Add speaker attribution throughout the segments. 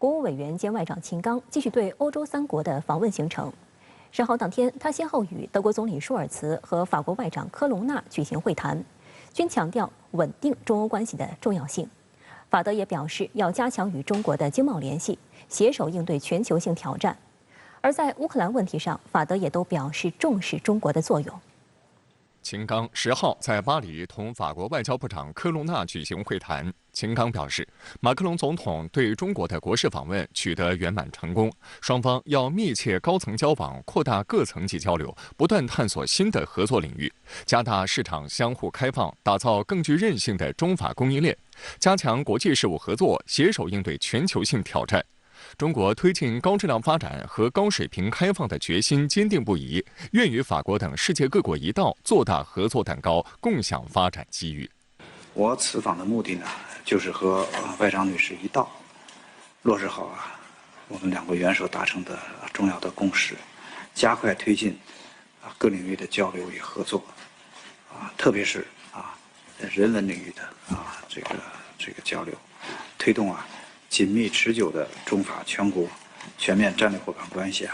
Speaker 1: 国务委员兼外长秦刚继续对欧洲3国的访问行程。10号当天，他先后与德国总理舒尔茨和法国外长科隆纳举行会谈，均强调稳定中欧关系的重要性。法德也表示要加强与中国的经贸联系，携手应对全球性挑战。而在乌克兰问题上，法德也都表示重视中国的作用。
Speaker 2: 秦刚10号在巴黎同法国外交部长科隆纳举行会谈。秦刚表示，马克龙总统对中国的国事访问取得圆满成功，双方要密切高层交往，扩大各层级交流，不断探索新的合作领域，加大市场相互开放，打造更具韧性的中法供应链，加强国际事务合作，携手应对全球性挑战。中国推进高质量发展和高水平开放的决心坚定不移，愿与法国等世界各国一道做大合作蛋糕，共享发展机遇。
Speaker 3: 我此访的目的呢，就是和外长女士一道落实好我们2国元首达成的重要的共识，加快推进各领域的交流与合作特别是人文领域的这个交流，推动紧密持久的中法全国全面战略伙伴关系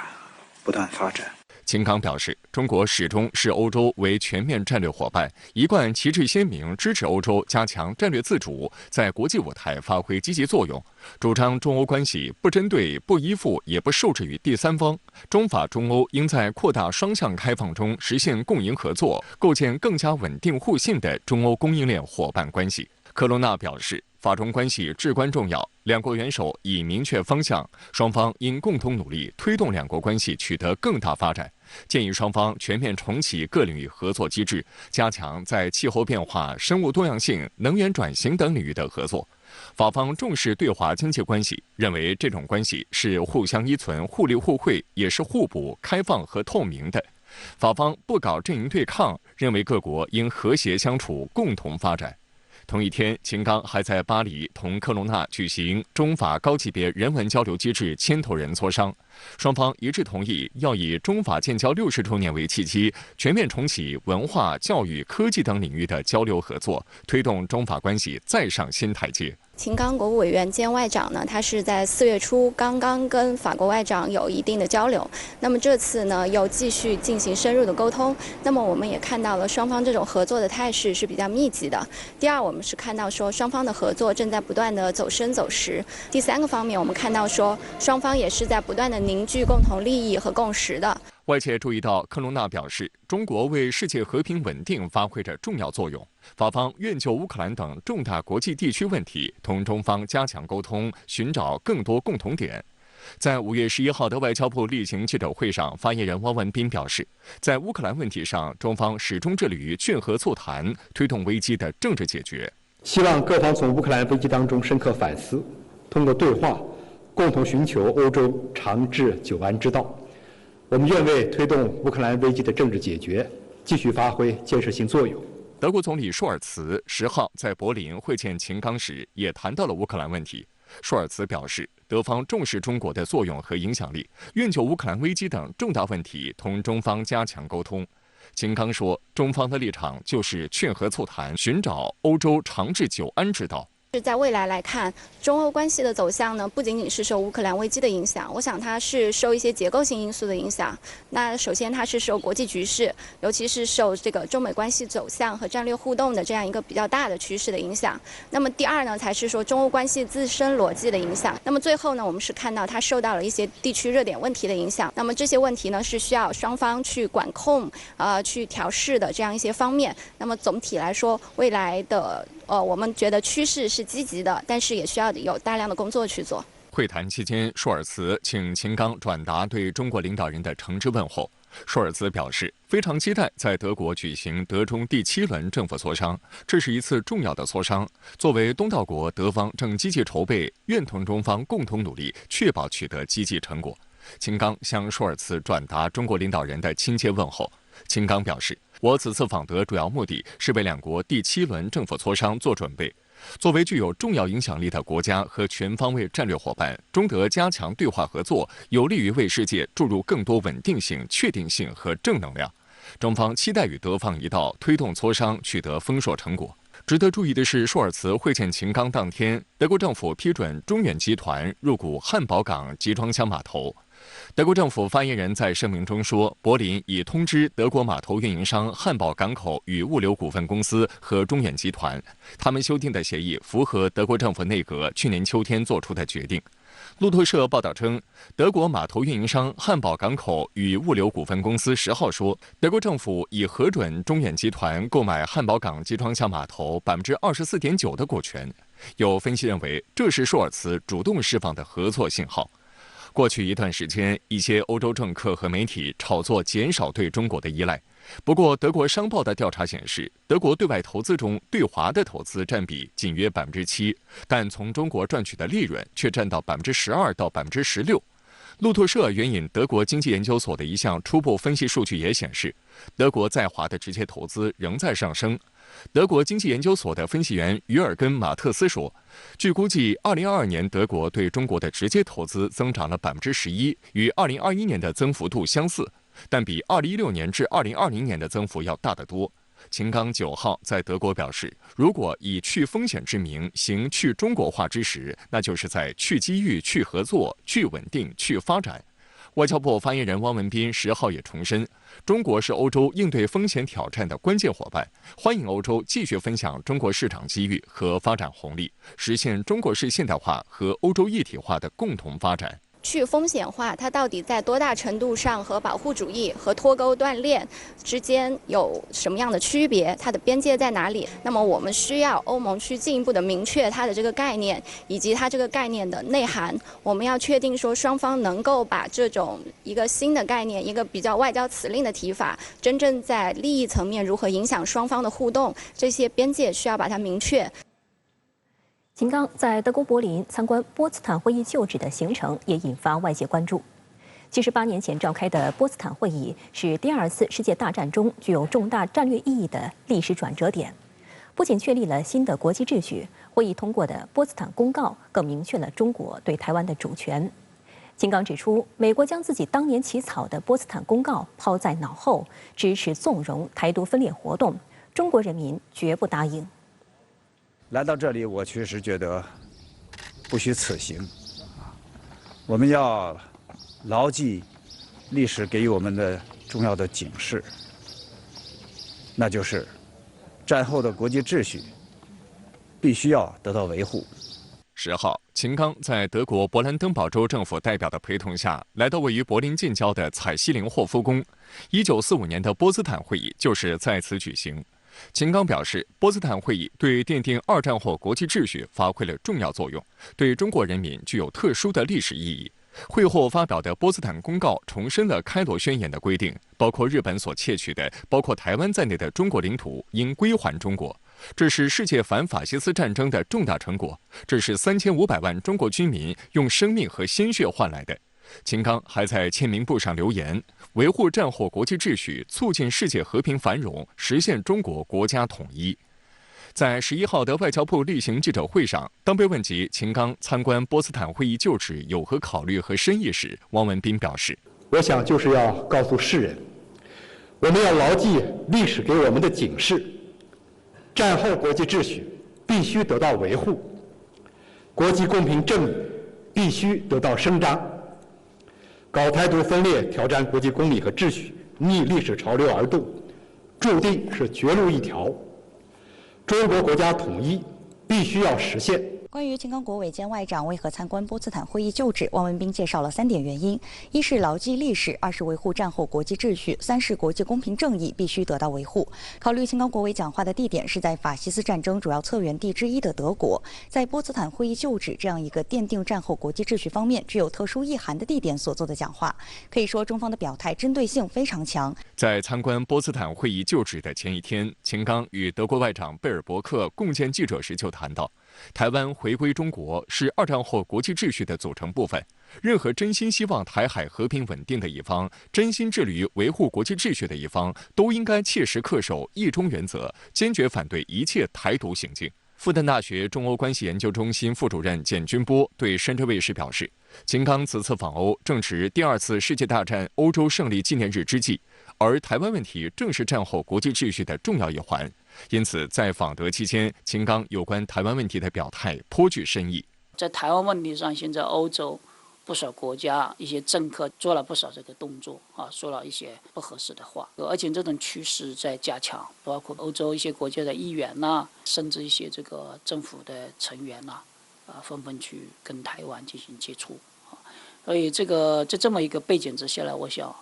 Speaker 3: 不断发展。
Speaker 2: 秦刚表示，中国始终视欧洲为全面战略伙伴，一贯旗帜鲜明支持欧洲加强战略自主，在国际舞台发挥积极作用，主张中欧关系不针对、不依附、也不受制于第三方。中法中欧应在扩大双向开放中实现共赢合作，构建更加稳定互信的中欧供应链伙伴关系。科隆纳表示，法中关系至关重要，2国元首已明确方向，双方应共同努力推动2国关系取得更大发展。建议双方全面重启各领域合作机制，加强在气候变化、生物多样性、能源转型等领域的合作。法方重视对华经济关系，认为这种关系是互相依存、互利互惠，也是互补、开放和透明的。法方不搞阵营对抗，认为各国应和谐相处，共同发展。同一天，秦刚还在巴黎同科隆纳举行中法高级别人文交流机制牵头人磋商，双方一致同意要以中法建交60周年为契机，全面重启文化、教育、科技等领域的交流合作，推动中法关系再上新台阶。
Speaker 4: 秦刚国务委员兼外长呢，他是在4月初刚刚跟法国外长有一定的交流，那么这次呢又继续进行深入的沟通，那么我们也看到了双方这种合作的态势是比较密集的。第二，我们是看到说双方的合作正在不断的走深走实。第3个方面，我们看到说双方也是在不断的凝聚共同利益和共识的。
Speaker 2: 外界注意到，科隆纳表示，中国为世界和平稳定发挥着重要作用。法方愿就乌克兰等重大国际地区问题同中方加强沟通，寻找更多共同点。在5月11号的外交部例行记者会上，发言人汪文斌表示，在乌克兰问题上，中方始终致力于劝和促谈，推动危机的政治解决。
Speaker 5: 希望各方从乌克兰危机当中深刻反思，通过对话，共同寻求欧洲长治久安之道。我们愿为推动乌克兰危机的政治解决继续发挥建设性作用。
Speaker 2: 德国总理舒尔茨10号在柏林会见秦刚时，也谈到了乌克兰问题。舒尔茨表示，德方重视中国的作用和影响力，愿就乌克兰危机等重大问题同中方加强沟通。秦刚说，中方的立场就是劝和促谈，寻找欧洲长治久安之道。
Speaker 4: 是在未来来看，中欧关系的走向呢，不仅仅是受乌克兰危机的影响，我想它是受一些结构性因素的影响。那首先它是受国际局势，尤其是受这个中美关系走向和战略互动的这样一个比较大的趋势的影响。那么第二呢，才是说中欧关系自身逻辑的影响。那么最后呢，我们是看到它受到了一些地区热点问题的影响。那么这些问题呢，是需要双方去管控、去调试的这样一些方面。那么总体来说，未来的我们觉得趋势是积极的，但是也需要有大量的工作去做。
Speaker 2: 会谈期间，舒尔茨请秦刚转达对中国领导人的诚挚问候。舒尔茨表示，非常期待在德国举行德中第7轮政府磋商，这是一次重要的磋商。作为东道国，德方正积极筹备，愿同中方共同努力，确保取得积极成果。秦刚向舒尔茨转达中国领导人的亲切问候。秦刚表示，我此次访德主要目的是为2国第7轮政府磋商做准备。作为具有重要影响力的国家和全方位战略伙伴，中德加强对话合作，有利于为世界注入更多稳定性、确定性和正能量。中方期待与德方一道推动磋商取得丰硕成果。值得注意的是，舒尔茨会见秦刚当天，德国政府批准中远集团入股汉堡港集装箱码头。德国政府发言人在声明中说，柏林已通知德国码头运营商汉堡港口与物流股份公司和中远集团，他们修订的协议符合德国政府内阁去年秋天做出的决定。路透社报道称，德国码头运营商汉堡港口与物流股份公司10号说，德国政府已核准中远集团购买汉堡港集装箱码头24.9%的股权。有分析认为，这是舒尔茨主动释放的合作信号。过去一段时间，一些欧洲政客和媒体炒作减少对中国的依赖。不过，德国商报的调查显示，德国对外投资中对华的投资占比仅约7%，但从中国赚取的利润却占到12%到16%。路透社援引德国经济研究所的一项初步分析数据也显示，德国在华的直接投资仍在上升。德国经济研究所的分析员于尔根·马特斯说，据估计，2022年德国对中国的直接投资增长了11%，与2021年的增幅度相似，但比2016年至2020年的增幅要大得多。秦刚9号在德国表示，如果以去风险之名行去中国化之实，那就是在去机遇、去合作、去稳定、去发展。外交部发言人汪文斌10号也重申，中国是欧洲应对风险挑战的关键伙伴，欢迎欧洲继续分享中国市场机遇和发展红利，实现中国式现代化和欧洲一体化的共同发展。
Speaker 4: 去风险化，它到底在多大程度上和保护主义和脱钩断链之间有什么样的区别？它的边界在哪里？那么我们需要欧盟去进一步的明确它的这个概念，以及它这个概念的内涵。我们要确定说双方能够把这种一个新的概念，一个比较外交辞令的提法，真正在利益层面如何影响双方的互动，这些边界需要把它明确。
Speaker 1: 秦刚在德国柏林参观波茨坦会议旧址的行程也引发外界关注。78年前召开的波茨坦会议是第2次世界大战中具有重大战略意义的历史转折点，不仅确立了新的国际秩序，会议通过的波茨坦公告更明确了中国对台湾的主权。秦刚指出，美国将自己当年起草的波茨坦公告抛在脑后，支持纵容台独分裂活动，中国人民绝不答应。
Speaker 3: 来到这里，我确实觉得不虚此行。我们要牢记历史给予我们的重要的警示，那就是战后的国际秩序必须要得到维护。
Speaker 2: 10号，秦刚在德国勃兰登堡州政府代表的陪同下，来到位于柏林近郊的采西林霍夫宫。1945年的波茨坦会议就是在此举行。秦刚表示，波茨坦会议对奠定2战后国际秩序发挥了重要作用，对中国人民具有特殊的历史意义。会后发表的波茨坦公告重申了开罗宣言的规定，包括日本所窃取的包括台湾在内的中国领土应归还中国。这是世界反法西斯战争的重大成果，这是3500万中国居民用生命和鲜血换来的。秦刚还在签名簿上留言，维护战后国际秩序，促进世界和平繁荣，实现中国国家统一。在11号的外交部例行记者会上，当被问及秦刚参观波茨坦会议旧址有何考虑和深意时，汪文斌表示，
Speaker 5: 我想就是要告诉世人，我们要牢记历史给我们的警示，战后国际秩序必须得到维护，国际公平正义必须得到伸张。搞台独分裂、挑战国际公理和秩序、逆历史潮流而动，注定是绝路一条。中国国家统一必须要实现。
Speaker 6: 关于秦刚国委兼外长为何参观波茨坦会议旧址，汪文斌介绍了3点原因：一是牢记历史，2是维护战后国际秩序，3是国际公平正义必须得到维护。考虑秦刚国委讲话的地点是在法西斯战争主要策源地之一的德国，在波茨坦会议旧址这样一个奠定战后国际秩序方面具有特殊意涵的地点所做的讲话，可以说中方的表态针对性非常强。
Speaker 2: 在参观波茨坦会议旧址的前一天，秦刚与德国外长贝尔伯克共见记者时就谈到，台湾回归中国是2战后国际秩序的组成部分。任何真心希望台海和平稳定的一方，真心致力于维护国际秩序的一方，都应该切实恪守一中原则，坚决反对一切台独行径。复旦大学中欧关系研究中心副主任简军波对深圳卫视表示，秦刚此次访欧正值第2次世界大战欧洲胜利纪念日之际，而台湾问题正是战后国际秩序的重要一环，因此在访德期间，秦刚有关台湾问题的表态颇具深意。
Speaker 7: 在台湾问题上，现在欧洲不少国家一些政客做了不少这个动作啊，说了一些不合适的话，而且这种趋势在加强，包括欧洲一些国家的议员甚至一些这个政府的成员纷纷去跟台湾进行接触啊，所以在这么一个背景之下呢，我想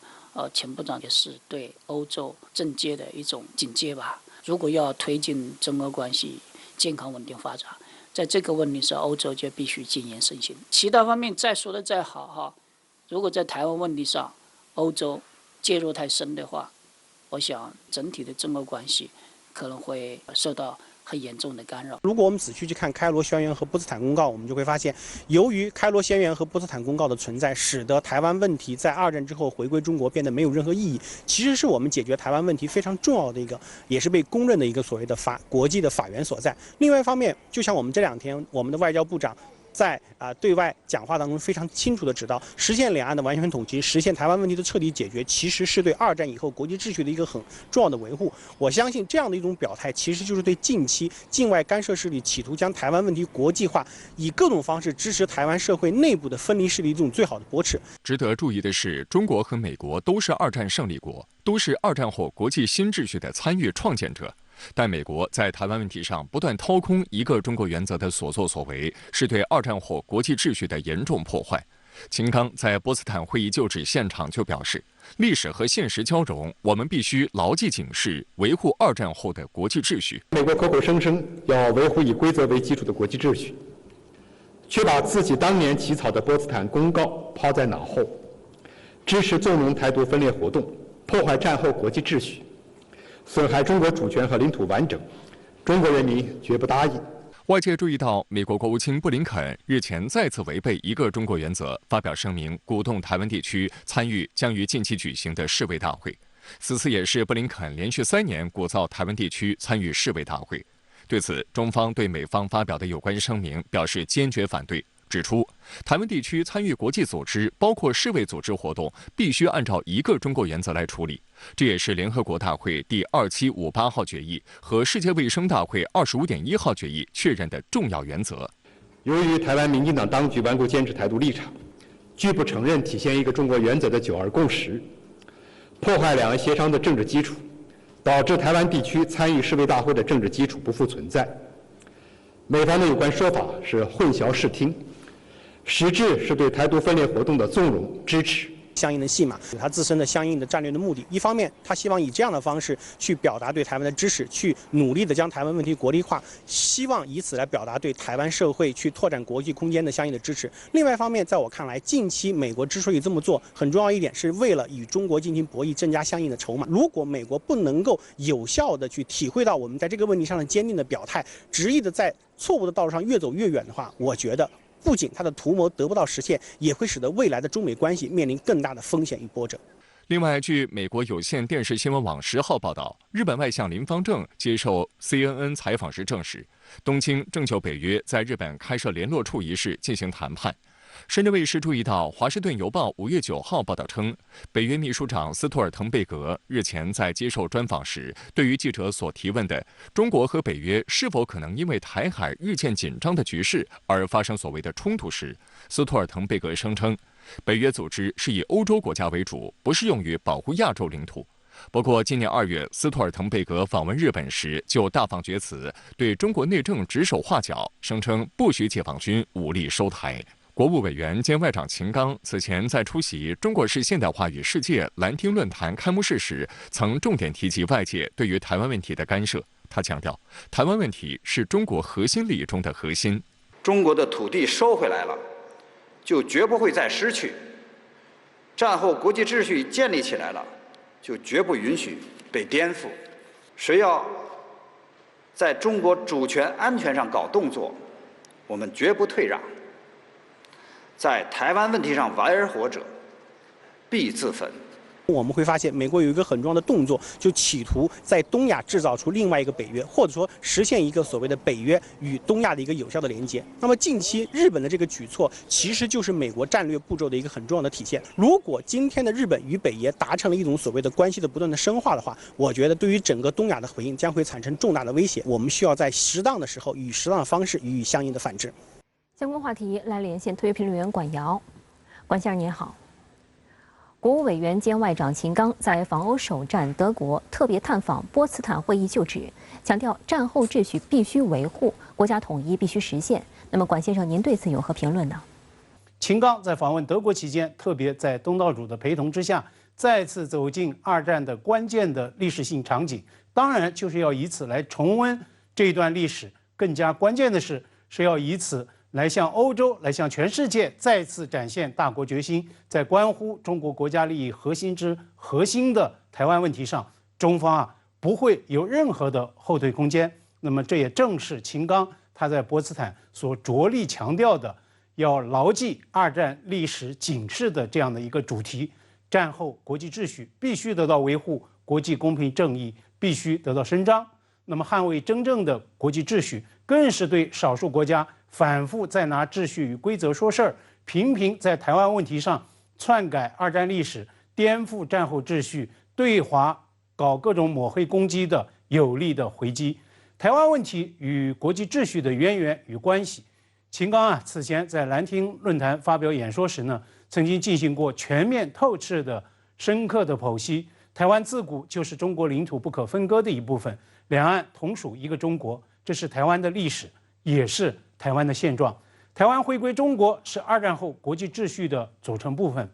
Speaker 7: 钱部长也是对欧洲政界的一种警戒吧。如果要推进中俄关系健康稳定发展，在这个问题上，欧洲就必须谨言慎行。其他方面再说的再好如果在台湾问题上，欧洲介入太深的话，我想整体的中俄关系可能会受到很严重的干扰。
Speaker 8: 如果我们仔细去看开罗宣言和波茨坦公告，我们就会发现，由于开罗宣言和波茨坦公告的存在，使得台湾问题在2战之后回归中国变得没有任何意义。其实是我们解决台湾问题非常重要的一个，也是被公认的一个所谓的国际的法源所在。另外一方面，就像我们这2天我们的外交部长在对外讲话当中非常清楚地指到，实现两岸的完全统一，实现台湾问题的彻底解决，其实是对2战以后国际秩序的一个很重要的维护。我相信这样的一种表态，其实就是对近期境外干涉势力企图将台湾问题国际化，以各种方式支持台湾社会内部的分离势力一种最好的驳斥。
Speaker 2: 值得注意的是，中国和美国都是2战胜利国，都是2战后国际新秩序的参与创建者。但美国在台湾问题上不断掏空一个中国原则的所作所为，是对2战后国际秩序的严重破坏。秦刚在波茨坦会议就职现场就表示，历史和现实交融，我们必须牢记警示，维护2战后的国际秩序。
Speaker 5: 美国口口声声要维护以规则为基础的国际秩序，却把自己当年起草的波茨坦公告抛在脑后，支持纵容台独分裂活动，破坏战后国际秩序，损害中国主权和领土完整，中国人民绝不答应。
Speaker 2: 外界注意到，美国国务卿布林肯日前再次违背一个中国原则，发表声明，鼓动台湾地区参与将于近期举行的世卫大会。此次也是布林肯连续3年鼓噪台湾地区参与世卫大会。对此，中方对美方发表的有关声明表示坚决反对，指出台湾地区参与国际组织，包括世卫组织活动，必须按照一个中国原则来处理。这也是联合国大会第2758号决议和世界卫生大会25.1号决议确认的重要原则。
Speaker 5: 由于台湾民进党当局顽固坚持台独立场，拒不承认体现一个中国原则的9·2共识，破坏两岸协商的政治基础，导致台湾地区参与世卫大会的政治基础不复存在。美方的有关说法是混淆视听，实质是对台独分裂活动的纵容支持。
Speaker 8: 相应的戏码，有它自身的相应的战略的目的。一方面，他希望以这样的方式去表达对台湾的支持，去努力的将台湾问题国际化，希望以此来表达对台湾社会去拓展国际空间的相应的支持。另外一方面，在我看来，近期美国之所以这么做，很重要一点是为了与中国进行博弈，增加相应的筹码。如果美国不能够有效的去体会到我们在这个问题上的坚定的表态，执意的在错误的道路上越走越远的话，我觉得不仅他的图谋得不到实现，也会使得未来的中美关系面临更大的风险与波折。
Speaker 2: 另外，据美国有线电视新闻网10号报道，日本外相林芳正接受 CNN 采访时证实，东京正就北约在日本开设联络处一事进行谈判。深圳卫视注意到，《华盛顿邮报》5月9号报道称，北约秘书长斯托尔滕贝格日前在接受专访时，对于记者所提问的中国和北约是否可能因为台海日渐紧张的局势而发生所谓的冲突时，斯托尔滕贝格声称，北约组织是以欧洲国家为主，不适用于保护亚洲领土。不过，今年2月，斯托尔滕贝格访问日本时就大放厥词，对中国内政指手画脚，声称不许解放军武力收台。国务委员兼外长秦刚此前在出席中国式现代化与世界兰汀论坛开幕式时，曾重点提及外界对于台湾问题的干涉。他强调，台湾问题是中国核心利益中的核心。
Speaker 3: 中国的土地收回来了，就绝不会再失去；战后国际秩序建立起来了，就绝不允许被颠覆。谁要在中国主权安全上搞动作，我们绝不退让。在台湾问题上玩火者，必自焚。
Speaker 8: 我们会发现，美国有一个很重要的动作，就企图在东亚制造出另外一个北约，或者说实现一个所谓的北约与东亚的一个有效的连接。那么近期日本的这个举措，其实就是美国战略步骤的一个很重要的体现。如果今天的日本与北约达成了一种所谓的关系的不断的深化的话，我觉得对于整个东亚的回应将会产生重大的威胁。我们需要在适当的时候以适当的方式予以相应的反制。
Speaker 1: 相关话题来连线特约评论员管瑶，管先生您好。国务委员兼外长秦刚在访欧首站德国特别探访波茨坦会议就职，强调战后秩序必须维护，国家统一必须实现。那么，管先生，您对此有何评论呢？
Speaker 9: 秦刚在访问德国期间，特别在东道主的陪同之下，再次走进二战的关键的历史性场景，当然就是要以此来重温这一段历史。更加关键的是要以此来向欧洲、来向全世界再次展现大国决心，在关乎中国国家利益核心之核心的台湾问题上，中方不会有任何的后退空间。那么这也正是秦刚他在波茨坦所着力强调的，要牢记二战历史警示的这样的一个主题：战后国际秩序必须得到维护，国际公平正义必须得到伸张。那么捍卫真正的国际秩序，更是对少数国家反复在拿秩序与规则说事儿，频频在台湾问题上篡改二战历史、颠覆战后秩序、对华搞各种抹黑攻击的有力的回击。台湾问题与国际秩序的渊源与关系，秦刚此前在兰亭论坛发表演说时呢，曾经进行过全面透彻的深刻的剖析。台湾自古就是中国领土不可分割的一部分，两岸同属一个中国，这是台湾的历史，也是台湾的现状。台湾回归中国是二战后国际秩序的组成部分。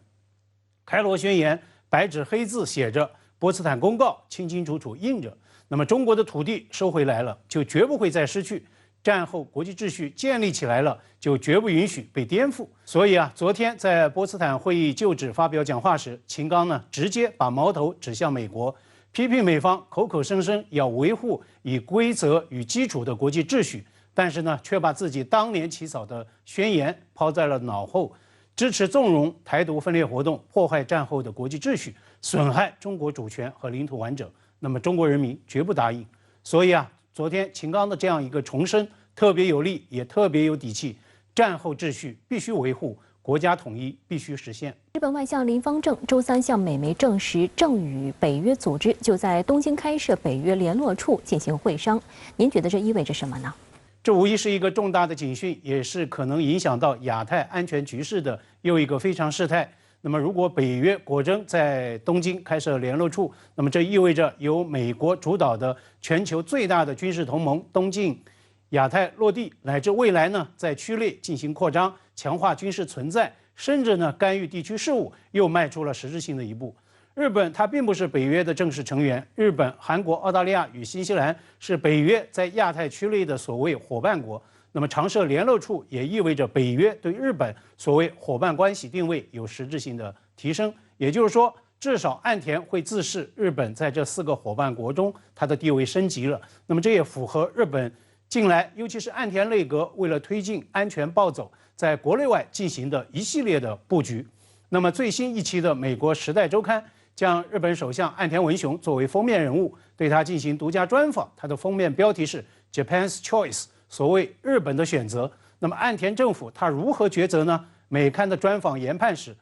Speaker 9: 开罗宣言白纸黑字写着，波茨坦公告清清楚楚印着。那么中国的土地收回来了，就绝不会再失去；战后国际秩序建立起来了，就绝不允许被颠覆。所以昨天在波茨坦会议就职发表讲话时，秦刚直接把矛头指向美国，批评美方口口声声要维护以规则与基础的国际秩序，但是却把自己当年起草的宣言抛在了脑后，支持纵容台独分裂活动，破坏战后的国际秩序，损害中国主权和领土完整。那么中国人民绝不答应。所以昨天秦刚的这样一个重申，特别有力，也特别有底气。战后秩序必须维护，国家统一必须实现。
Speaker 1: 日本外相林芳正周三向美媒证实，正与北约组织就在东京开设北约联络处进行会商。您觉得这意味着什么呢？
Speaker 9: 这无疑是一个重大的警讯，也是可能影响到亚太安全局势的又一个非常事态。那么，如果北约果真在东京开设联络处，那么这意味着由美国主导的全球最大的军事同盟东进亚太落地，乃至未来在区内进行扩张、强化军事存在，甚至干预地区事务，又迈出了实质性的一步。日本它并不是北约的正式成员，日本、韩国、澳大利亚与新西兰是北约在亚太区内的所谓伙伴国。那么常设联络处也意味着北约对日本所谓伙伴关系定位有实质性的提升，也就是说，至少岸田会自视日本在这4个伙伴国中它的地位升级了。那么这也符合日本近来，尤其是岸田内阁为了推进安全暴走，在国内外进行的一系列的布局。那么最新一期的美国《时代周刊》将日本首相岸田文雄作为封面人物，对他进行独家专访。它的封面标题是 Japan's Choice， 所谓日本的选择。那么岸田政府他如何抉择呢？美刊的专访研判时，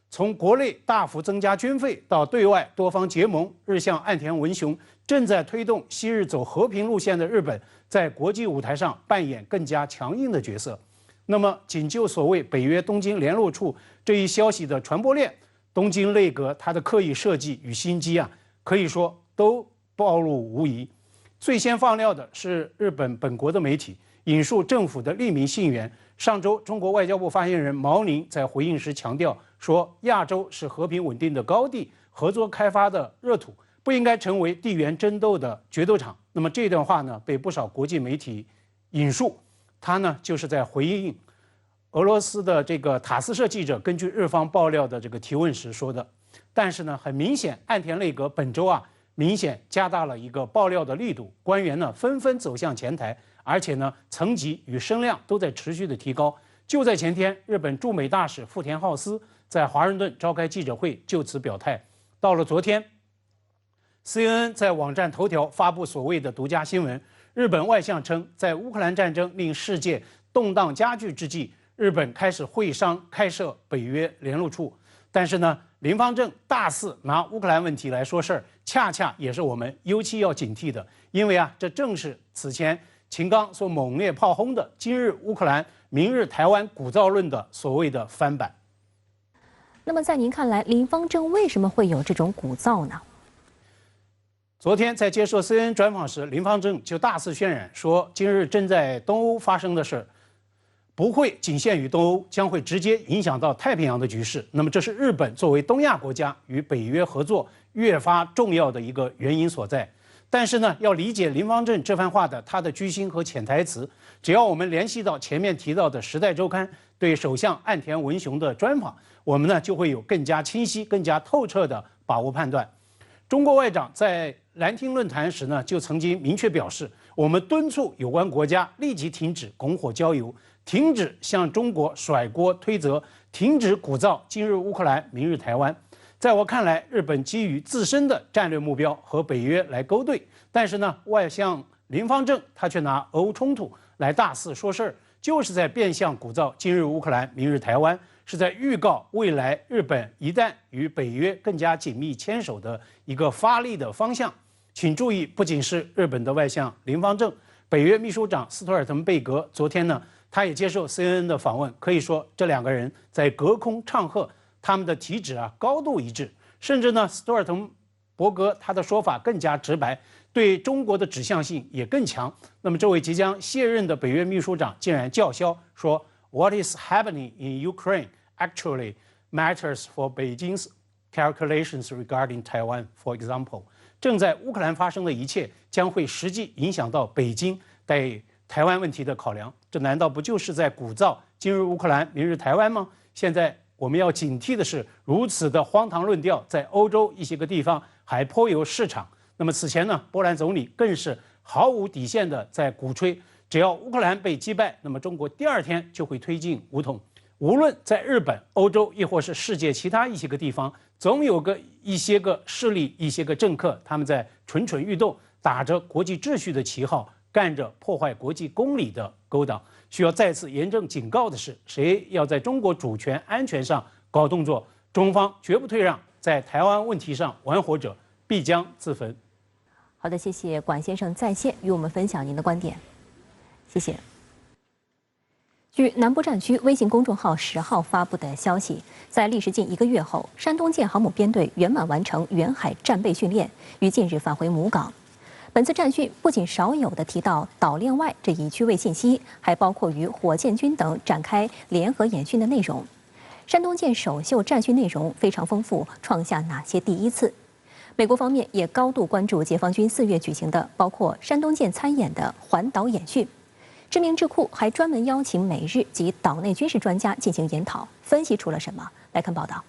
Speaker 9: 从国内大幅增加军费到对外多方结盟，日向岸田文雄正在推动昔日走和平路线的日本在国际舞台上扮演更加强硬的角色。那么仅就所谓北约东京联络处这一消息的传播链，东京内阁它的刻意设计与心机可以说都暴露无遗。最先放料的是日本本国的媒体，引述政府的匿名信源。上周，中国外交部发言人毛宁在回应时强调说，亚洲是和平稳定的高地，合作开发的热土，不应该成为地缘争斗的决斗场。那么这段话被不少国际媒体引述，他就是在回应俄罗斯的这个塔斯社记者根据日方爆料的这个提问时说的。但是很明显，岸田内阁本周明显加大了一个爆料的力度，官员纷纷走向前台，而且层级与声量都在持续的提高。就在前天，日本驻美大使富田浩司在华盛顿召开记者会，就此表态，到了昨天 ，CNN 在网站头条发布所谓的独家新闻，日本外相称，在乌克兰战争令世界动荡加剧之际，日本开始会商开设北约联络处。但是呢，林芳正大肆拿乌克兰问题来说事儿，恰恰也是我们尤其要警惕的，因为这正是此前秦刚所猛烈炮轰的"今日乌克兰，明日台湾"鼓噪论的所谓的翻版。
Speaker 1: 那么，在您看来，林芳正为什么会有这种鼓噪呢？
Speaker 9: 昨天在接受 CNN 专访时，林芳正就大肆渲染说，今日正在东欧发生的事不会仅限于东欧，将会直接影响到太平洋的局势。那么，这是日本作为东亚国家与北约合作越发重要的一个原因所在。但是呢，要理解林芳正这番话的他的居心和潜台词，只要我们联系到前面提到的《时代周刊》对首相岸田文雄的专访，我们呢就会有更加清晰、更加透彻的把握判断。中国外长在兰亭论坛时呢，就曾经明确表示，我们敦促有关国家立即停止拱火浇油，停止向中国甩锅推责，停止鼓噪今日乌克兰，明日台湾。在我看来，日本基于自身的战略目标和北约来勾兑，但是呢，外相林芳正他却拿俄乌冲突来大肆说事儿，就是在变相鼓噪今日乌克兰，明日台湾，是在预告未来日本一旦与北约更加紧密牵手的一个发力的方向。请注意，不仅是日本的外相林芳正，北约秘书长斯托尔滕贝格昨天呢，他也接受 CNN 的访问，可以说这两个人在隔空唱和，他们的体脂高度一致，甚至呢，斯托尔滕伯格他的说法更加直白，对中国的指向性也更强。那么，这位即将卸任的北约秘书长竟然叫嚣说 ：“What is happening in Ukraine actually matters for Beijing's calculations regarding Taiwan, for example。”正在乌克兰发生的一切将会实际影响到北京对台湾问题的考量，这难道不就是在鼓噪今日乌克兰，明日台湾吗？现在我们要警惕的是，如此的荒唐论调在欧洲一些个地方还颇有市场。那么此前呢，波兰总理更是毫无底线的在鼓吹，只要乌克兰被击败，那么中国第二天就会推进武统。无论在日本、欧洲，亦或是世界其他一些个地方，总有一些个势力、一些个政客，他们在蠢蠢欲动，打着国际秩序的旗号，干着破坏国际公理的勾当。需要再次严正警告的是，谁要在中国主权安全上搞动作，中方绝不退让，在台湾问题上玩火者必将自焚。
Speaker 1: 好的，谢谢管先生在线与我们分享您的观点，谢谢。据南部战区微信公众号10号发布的消息，在历时近1个月后，山东舰航母编队圆满完成远海战备训练，于近日返回母港。本次战训不仅少有地提到岛链外这一区位信息，还包括与火箭军等展开联合演训的内容。山东舰首秀战训内容非常丰富，创下哪些第一次？美国方面也高度关注解放军4月举行的包括山东舰参演的环岛演训。知名智库还专门邀请美日及岛内军事专家进行研讨，分析出了什么？来看报道。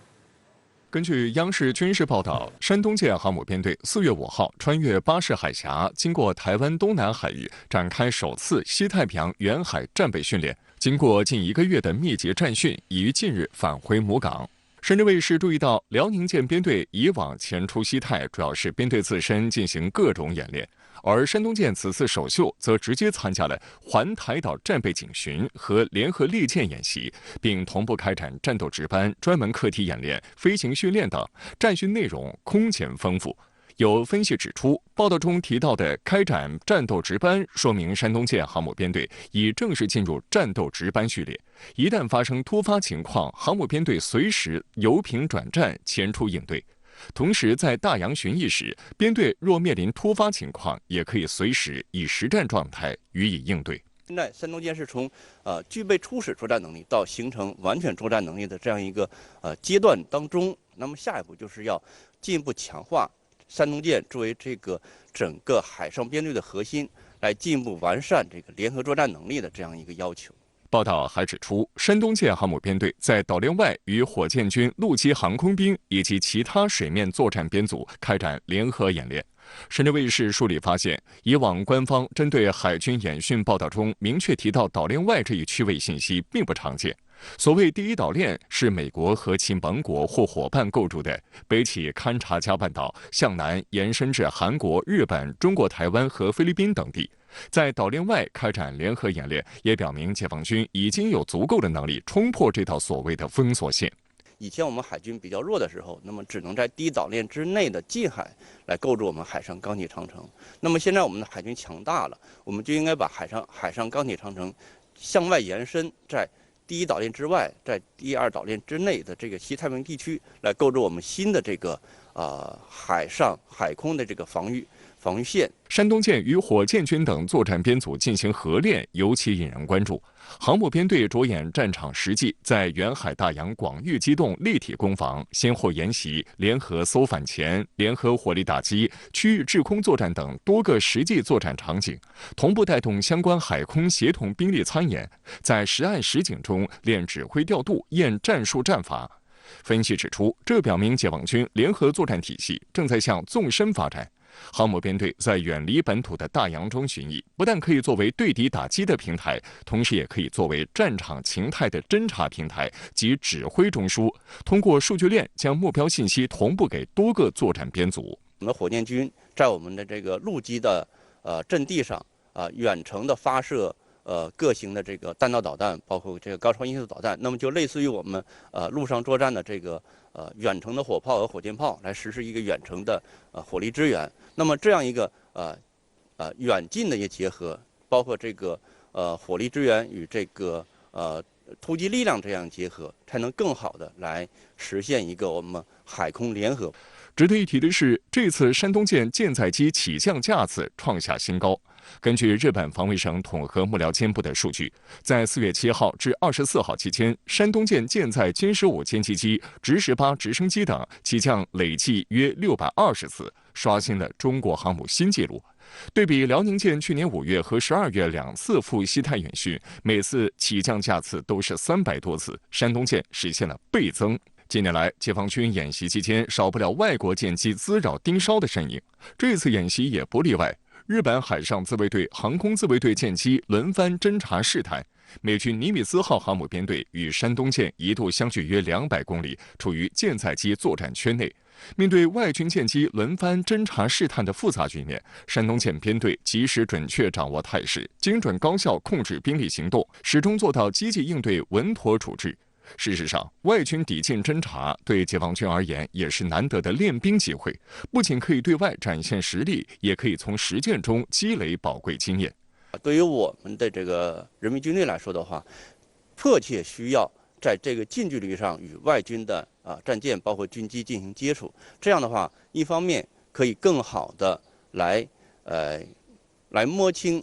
Speaker 2: 根据央视军事报道，山东舰航母编队4月5号穿越巴士海峡，经过台湾东南海域，展开首次西太平洋远海战备训练。经过近1个月的密集战训，已于近日返回母港。深圳卫视注意到，辽宁舰编队以往前出西太，主要是编队自身进行各种演练。而山东舰此次首秀则直接参加了环台岛战备警巡和联合利剑演习，并同步开展战斗值班、专门课题演练、飞行训练等，战训内容空前丰富。有分析指出，报道中提到的开展战斗值班，说明山东舰航母编队已正式进入战斗值班序列。一旦发生突发情况，航母编队随时由平转战前出应对。同时，在大洋巡弋时，编队若面临突发情况，也可以随时以实战状态予以应对。
Speaker 10: 现在山东舰是从具备初始作战能力到形成完全作战能力的这样一个阶段当中，那么下一步就是要进一步强化山东舰作为这个整个海上编队的核心，来进一步完善这个联合作战能力的这样一个要求。
Speaker 2: 报道还指出，山东舰航母编队在岛链外与火箭军陆基航空兵以及其他水面作战编组开展联合演练，深圳卫视梳理发现，以往官方针对海军演训报道中明确提到岛链外这一区位信息并不常见。所谓第一岛链是美国和其盟国或伙伴构筑的，北起勘察加半岛，向南延伸至韩国、日本、中国台湾和菲律宾等地。在岛链外开展联合演练，也表明解放军已经有足够的能力冲破这道所谓的封锁线。
Speaker 10: 以前我们海军比较弱的时候，那么只能在第一岛链之内的近海来构筑我们海上钢铁长城。那么现在我们的海军强大了，我们就应该把海上钢铁长城向外延伸，在第一岛链之外，在第二岛链之内的这个西太平洋地区来构筑我们新的这个海上海空的这个防御线。
Speaker 2: 山东舰与火箭军等作战编组进行合练，尤其引人关注。航母编队着眼战场实际，在远海大洋广域机动立体攻防、先后演习、联合搜反潜、联合火力打击、区域制空作战等多个实际作战场景，同步带动相关海空协同兵力参演，在实岸实景中练指挥调度、验战术战法。分析指出，这表明解放军联合作战体系正在向纵深发展。航母编队在远离本土的大洋中巡弋，不但可以作为对敌打击的平台，同时也可以作为战场情态的侦察平台及指挥中枢，通过数据链将目标信息同步给多个作战编组。
Speaker 10: 我们的火箭军在我们的这个陆基的阵地上远程的发射各型的这个弹道导弹，包括这个高超音速导弹，那么就类似于我们陆上作战的这个远程的火炮和火箭炮来实施一个远程的火力支援。那么这样一个远近的一个结合，包括这个火力支援与这个突击力量这样结合，才能更好的来实现一个我们海空联合。
Speaker 2: 值得一提的是，这次山东舰舰载机起降架次创下新高。根据日本防卫省统合幕僚监部的数据，在4月7号至24号期间，山东舰舰载歼15歼击机、直18直升机等起降累计约620次，刷新了中国航母新纪录。对比辽宁舰去年5月和12月2次赴西太演训，每次起降架次都是300多次，山东舰实现了倍增。近年来，解放军演习期间少不了外国舰机滋扰盯梢的身影，这次演习也不例外。日本海上自卫队、航空自卫队舰机轮番侦察试探，美军尼米兹号航母编队与山东舰一度相距约200公里，处于舰载机作战圈内。面对外军舰机轮番侦察试探的复杂局面，山东舰编队及时准确掌握态势，精准高效控制兵力行动，始终做到积极应对、稳妥处置。事实上，外军抵近侦察对解放军而言也是难得的练兵机会，不仅可以对外展现实力，也可以从实践中积累宝贵经验。
Speaker 10: 对于我们的这个人民军队来说的话，迫切需要在这个近距离上与外军的战舰包括军机进行接触，这样的话，一方面可以更好的来摸清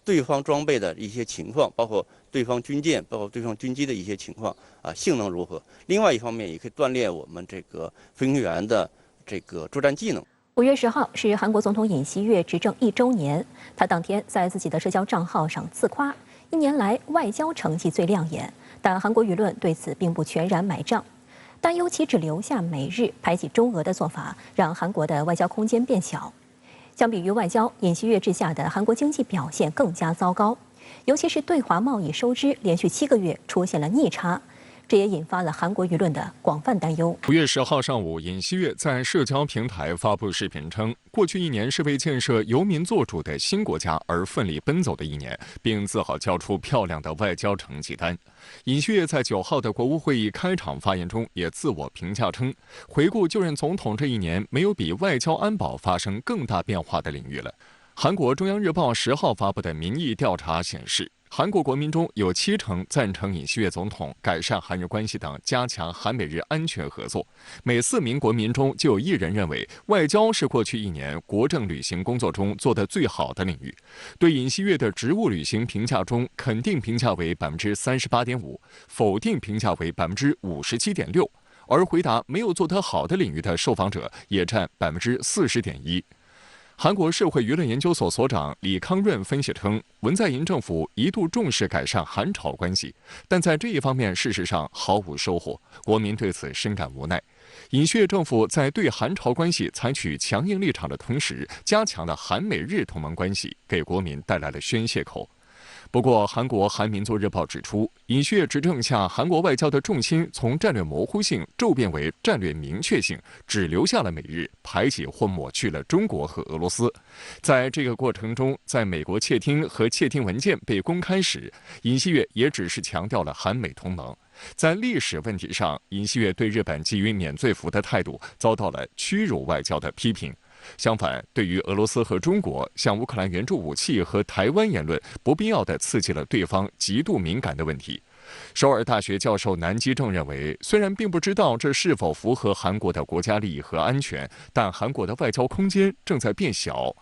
Speaker 10: 对方装备的一些情况，包括对方军舰，包括对方军机的一些情况性能如何。另外一方面，也可以锻炼我们这个飞行员的这个作战技能。
Speaker 1: 5月10号是韩国总统尹锡悦执政1周年，他当天在自己的社交账号上自夸，1年来外交成绩最亮眼。但韩国舆论对此并不全然买账，担忧其只留下美日、排挤中俄的做法，让韩国的外交空间变小。相比于外交，尹锡悦治下的韩国经济表现更加糟糕，尤其是对华贸易收支连续7个月出现了逆差，这也引发了韩国舆论的广泛担忧。
Speaker 2: 5月10号上午，尹锡悦在社交平台发布视频称，过去1年是为建设由民做主的新国家而奋力奔走的1年，并自豪交出漂亮的外交成绩单。尹锡悦在9号的国务会议开场发言中也自我评价称，回顾就任总统这1年，没有比外交安保发生更大变化的领域了。韩国中央日报10号发布的民意调查显示，韩国国民中有70%赞成尹锡悦总统改善韩日关系等加强韩美日安全合作，每4名国民中就有1人认为外交是过去1年国政履行工作中做得最好的领域。对尹锡悦的职务履行评价中，肯定评价为38.5%，否定评价为57.6%，而回答没有做得好的领域的受访者也占40.1%。韩国社会舆论研究所所长李康润分析称，文在寅政府一度重视改善韩朝关系，但在这一方面事实上毫无收获，国民对此深感无奈。尹锡悦政府在对韩朝关系采取强硬立场的同时，加强了韩美日同盟关系，给国民带来了宣泄口。不过，韩国《韩民族日报》指出，尹锡悦执政下，韩国外交的重心从战略模糊性骤变为战略明确性，只留下了美日，排挤或抹去了中国和俄罗斯。在这个过程中，在美国窃听和窃听文件被公开时，尹锡悦也只是强调了韩美同盟。在历史问题上，尹锡悦对日本给予免罪符的态度遭到了屈辱外交的批评。相反，对于俄罗斯和中国向乌克兰援助武器和台湾言论，不必要地刺激了对方极度敏感的问题。首尔大学教授南基正认为，虽然并不知道这是否符合韩国的国家利益和安全，但韩国的外交空间正在变小。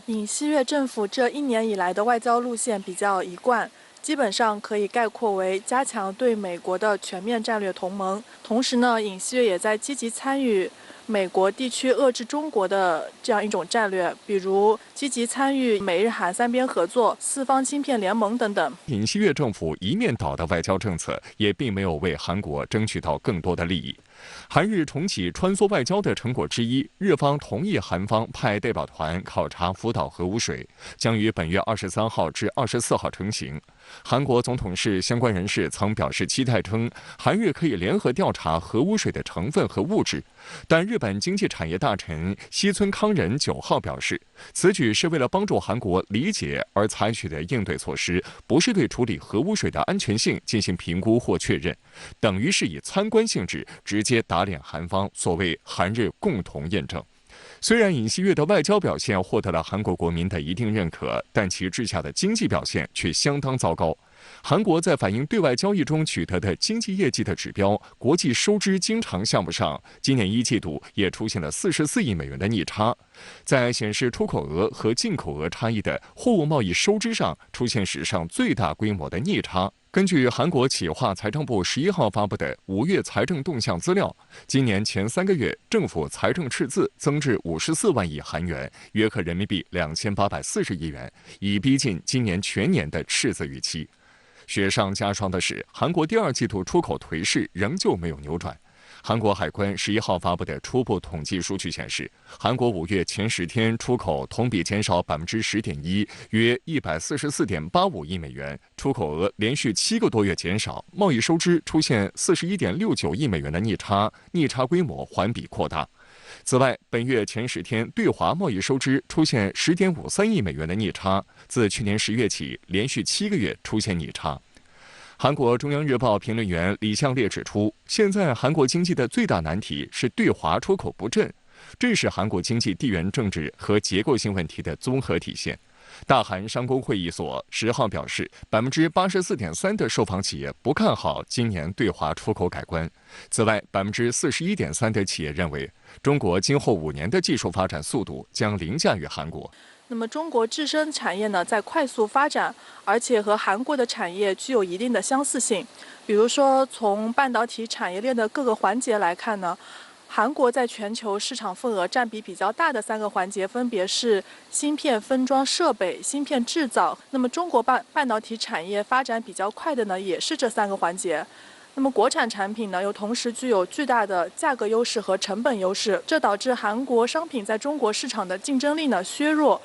Speaker 11: 尹锡悦政府这1年以来的外交路线比较一贯，基本上可以概括为加强对美国的全面战略同盟。同时呢，尹锡悦也在积极参与美国地区遏制中国的这样一种战略，比如积极参与美日韩3边合作、4方芯片联盟等等。
Speaker 2: 尹锡悦政府一面倒的外交政策，也并没有为韩国争取到更多的利益。韩日重启穿梭外交的成果之一，日方同意韩方派代表团考察福岛核污水，将于本月23号至24号成行。韩国总统室相关人士曾表示期待称，韩日可以联合调查核污水的成分和物质。但日本经济产业大臣西村康稔9号表示，此举是为了帮助韩国理解而采取的应对措施，不是对处理核污水的安全性进行评估或确认，等于是以参观性质直接打脸韩方所谓韩日共同验证。虽然尹锡悦的外交表现获得了韩国国民的一定认可，但其治下的经济表现却相当糟糕。韩国在反映对外交易中取得的经济业绩的指标国际收支经常项目上，今年1季度也出现了44亿美元的逆差，在显示出口额和进口额差异的货物贸易收支上出现史上最大规模的逆差。根据韩国企划财政部11号发布的5月财政动向资料，今年前3个月政府财政赤字增至54万亿韩元，约合人民币2840亿元，已逼近今年全年的赤字预期。雪上加霜的是，韩国第2季度出口颓势仍旧没有扭转。韩国海关11号发布的初步统计数据显示，韩国5月前10天出口同比减少10.1%，约144.85亿美元，出口额连续7个多月减少，贸易收支出现41.69亿美元的逆差，逆差规模环比扩大。此外，本月前10天对华贸易收支出现10.53亿美元的逆差，自去年10月起连续7个月出现逆差。韩国中央日报评论员李相烈指出，现在韩国经济的最大难题是对华出口不振，这是韩国经济地缘政治和结构性问题的综合体现。大韩商工会议所10号表示，84.3%的受访企业不看好今年对华出口改观。此外，41.3%的企业认为，中国今后5年的技术发展速度将凌驾于韩国。
Speaker 11: 那么中国自身产业呢在快速发展，而且和韩国的产业具有一定的相似性。比如说，从半导体产业链的各个环节来看呢，韩国在全球市场份额占比比较大的3个环节分别是芯片分装设备、芯片制造。那么中国半导体产业发展比较快的呢，也是这3个环节。那么国产产品呢，又同时具有巨大的价格优势和成本优势，这导致韩国商品在中国市场的竞争力呢削弱。